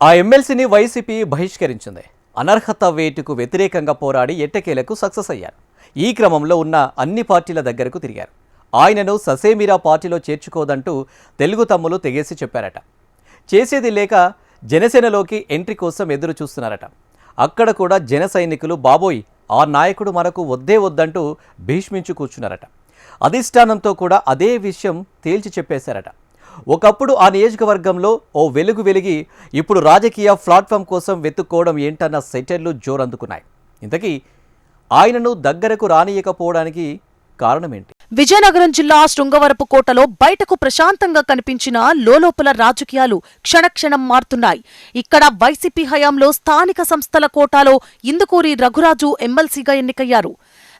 ఆ ఎమ్మెల్సీని వైసీపీ బహిష్కరించింది. అనర్హత వేటుకు వ్యతిరేకంగా పోరాడి ఎట్టకేలకు సక్సెస్ అయ్యారు. ఈ క్రమంలో ఉన్న అన్ని పార్టీల దగ్గరకు తిరిగారు. ఆయనను ససేమిరా పార్టీలో చేర్చుకోదంటూ తెలుగు తమ్ములు తెగేసి చెప్పారట. చేసేది లేక జనసేనలోకి ఎంట్రీ కోసం ఎదురు చూస్తున్నారట. అక్కడ కూడా జన సైనికులు బాబోయ్ ఆ నాయకుడు మనకు వద్దే వద్దంటూ భీష్మించు కూర్చున్నారట. అధిష్టానంతో కూడా అదే విషయం తేల్చి చెప్పేశారట. ఒకప్పుడు ఆ నియోజకవర్గంలో ఓ వెలుగు వెలిగి ఇప్పుడు రాజకీయ ప్లాట్ఫామ్ కోసం వెతుక్కోవడం ఏంటన్న సెటర్లు జోరందుకున్నాయి. ఇంతకీ ఆయనను దగ్గరకు రానియకపోవడానికి కారణమేంటి? విజయనగరం జిల్లా శృంగవరపుకోటలో బయటకు ప్రశాంతంగా కనిపించిన లోలోపల రాజకీయాలు క్షణక్షణం మారుతున్నాయి. ఇక్కడ వైసీపీ హయాంలో స్థానిక సంస్థల కోటాలో ఇందుకూరి రఘురాజు ఎమ్మెల్సీగా ఎన్నికయ్యారు.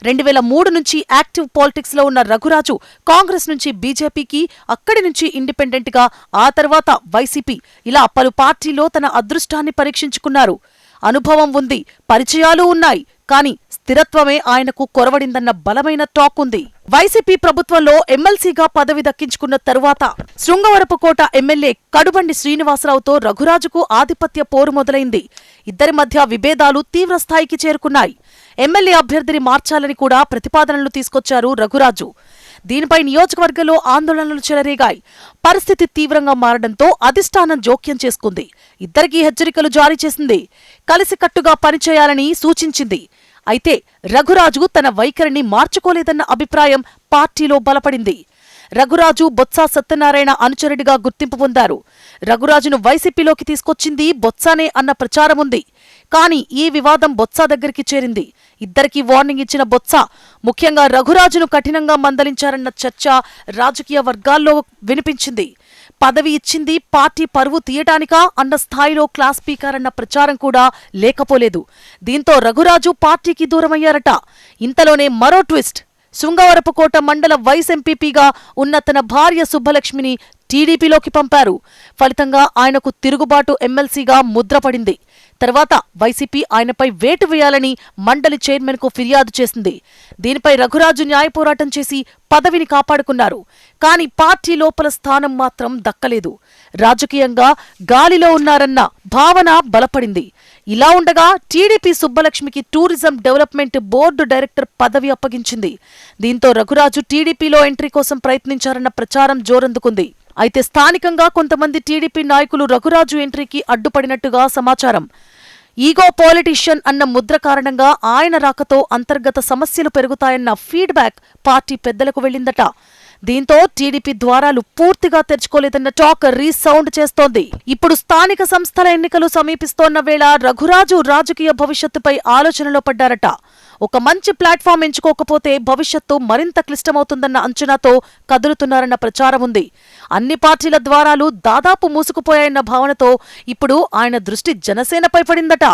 2003 నుంచి యాక్టివ్ పాలిటిక్స్ లో ఉన్న రఘురాజు కాంగ్రెస్ నుంచి బీజేపీకి, అక్కడి నుంచి ఇండిపెండెంట్ గా, ఆ తర్వాత వైసీపీ, ఇలా పలు పార్టీలో తన అదృష్టాన్ని పరీక్షించుకున్నారు. అనుభవం ఉంది, పరిచయాలు ఉన్నాయి. కానీ స్థిరత్వమే ఆయనకు కొరవడిందన్న బలమైన టాక్ ఉంది. వైసీపీ ప్రభుత్వంలో ఎమ్మెల్సీగా పదవి దక్కించుకున్న తరువాత శృంగవరపుకోట ఎమ్మెల్యే కడుబండి శ్రీనివాసరావుతో రఘురాజుకు ఆధిపత్య పోరు మొదలైంది. ఇద్దరి మధ్య విభేదాలు తీవ్రస్థాయికి చేరుకున్నాయి. ఎమ్మెల్యే అభ్యర్థిని మార్చాలని కూడా ప్రతిపాదనలు తీసుకొచ్చారు రఘురాజు. దీనిపై నియోజకవర్గంలో ఆందోళనలు చెలరేగాయి. పరిస్థితి తీవ్రంగా మారడంతో అధిష్టానం జోక్యం చేసుకుంది. ఇద్దరికీ హెచ్చరికలు జారీ చేసింది. కలిసికట్టుగా పనిచేయాలని సూచించింది. అయితే రఘురాజు తన వైఖరిని మార్చుకోలేదన్న అభిప్రాయం పార్టీలో బలపడింది. రఘురాజు బొత్స సత్యనారాయణ అనుచరుడిగా గుర్తింపు పొందారు. రఘురాజును వైసీపీలోకి తీసుకొచ్చింది బొత్సానే అన్న ప్రచారముంది. కానీ ఈ వివాదం బొత్స దగ్గరికి చేరింది. ఇద్దరికీ వార్నింగ్ ఇచ్చిన బొత్స ముఖ్యంగా రఘురాజును కఠినంగా మందలించారన్న చర్చ రాజకీయ వర్గాల్లో వినిపించింది. పదవి ఇచ్చింది పార్టీ పరువు తీయటానికా అన్న స్థాయిలో క్లాస్ స్పీకర్ అన్న ప్రచారం కూడా లేకపోలేదు. దీంతో రఘురాజు పార్టీకి దూరమయ్యారట. ఇంతలోనే మరో ట్విస్ట్. శృంగవరపుకోట మండల వైస్ ఎంపీపీగా ఉన్న తన భార్య సుబ్బలక్ష్మిని టీడీపీలోకి పంపారు. ఫలితంగా ఆయనకు తిరుగుబాటు ఎమ్మెల్సీగా ముద్రపడింది. తర్వాత వైసీపీ ఆయనపై వేటు వేయాలని మండలి చైర్మన్కు ఫిర్యాదు చేసింది. దీనిపై రఘురాజు న్యాయ పోరాటం చేసి పదవిని కాపాడుకున్నారు. కానీ పార్టీ లోపల స్థానం మాత్రం దక్కలేదు. రాజకీయంగా గాలిలో ఉన్నారన్న భావన బలపడింది. ఇలా ఉండగా టీడీపీ సుబ్బలక్ష్మికి టూరిజం డెవలప్మెంట్ బోర్డు డైరెక్టర్ పదవి అప్పగించింది. దీంతో రఘురాజు టీడీపీలో ఎంట్రీ కోసం ప్రయత్నించారన్న ప్రచారం జోరందుకుంది. అయితే స్థానికంగా కొంతమంది టీడీపీ నాయకులు రఘురాజు ఎంట్రీకి అడ్డుపడినట్టుగా సమాచారం. ఈగో పాలిటీషియన్ అన్న ముద్ర కారణంగా ఆయన రాకతో అంతర్గత సమస్యలు పెరుగుతాయన్న ఫీడ్బ్యాక్ పార్టీ పెద్దలకు వెళ్లిందట. దీంతో టీడీపీ ద్వారాలు పూర్తిగా తెరుచుకోలేదన్న టాక్ రీసౌండ్ చేస్తోంది. ఇప్పుడు స్థానిక సంస్థల ఎన్నికలు సమీపిస్తోన్న వేళ రఘురాజు రాజకీయ భవిష్యత్తుపై ఆలోచనలో పడ్డారట. ఒక మంచి ప్లాట్ఫామ్ ఎంచుకోకపోతే భవిష్యత్తు మరింత క్లిష్టమవుతుందన్న అంచనాతో కదులుతున్నారన్న ప్రచారం ఉంది. అన్ని పార్టీల ద్వారాలు దాదాపు మూసుకుపోయాయన్న భావనతో ఇప్పుడు ఆయన దృష్టి జనసేనపై పడిందట.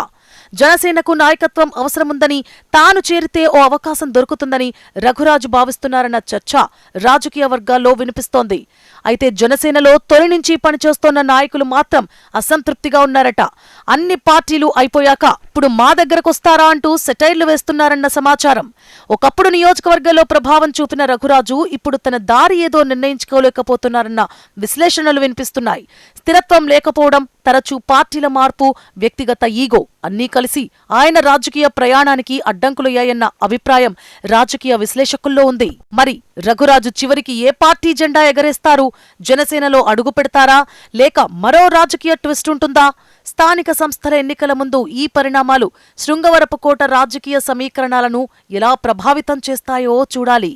జనసేనకు నాయకత్వం అవసరముందని, తాను చేరితే ఓ అవకాశం దొరుకుతుందని రఘురాజు భావిస్తున్నారన్న చర్చ రాజకీయ వర్గాల్లో వినిపిస్తోంది. అయితే జనసేనలో తొలి నుంచి పనిచేస్తోన్న నాయకులు మాత్రం అసంతృప్తిగా ఉన్నారట. అన్ని పార్టీలు అయిపోయాక ఇప్పుడు మా దగ్గరకొస్తారా అంటూ సెటైర్లు వేస్తున్నారన్న సమాచారం. ఒకప్పుడు నియోజకవర్గంలో ప్రభావం చూపిన రఘురాజు ఇప్పుడు తన దారి ఏదో నిర్ణయించుకోలేకపోతున్నారన్న విశ్లేషణలు వినిపిస్తున్నాయి. స్థిరత్వం లేకపోవడం, తరచూ పార్టీల మార్పు, వ్యక్తిగత ఈగో అన్నీ కలిసి ఆయన రాజకీయ ప్రయాణానికి అడ్డంకులయ్యాయన్న అభిప్రాయం రాజకీయ విశ్లేషకుల్లో ఉంది. మరి రఘురాజు చివరికి ఏ పార్టీ జెండా ఎగరేస్తారు? జనసేనలో అడుగు పెడతారా, లేక మరో రాజకీయ ట్విస్ట్ ఉంటుందా? స్థానిక సంస్థల ఎన్నికల ముందు ఈ పరిణామాలు శృంగవరపుకోట రాజకీయ సమీకరణాలను ఎలా ప్రభావితం చేస్తాయో చూడాలి.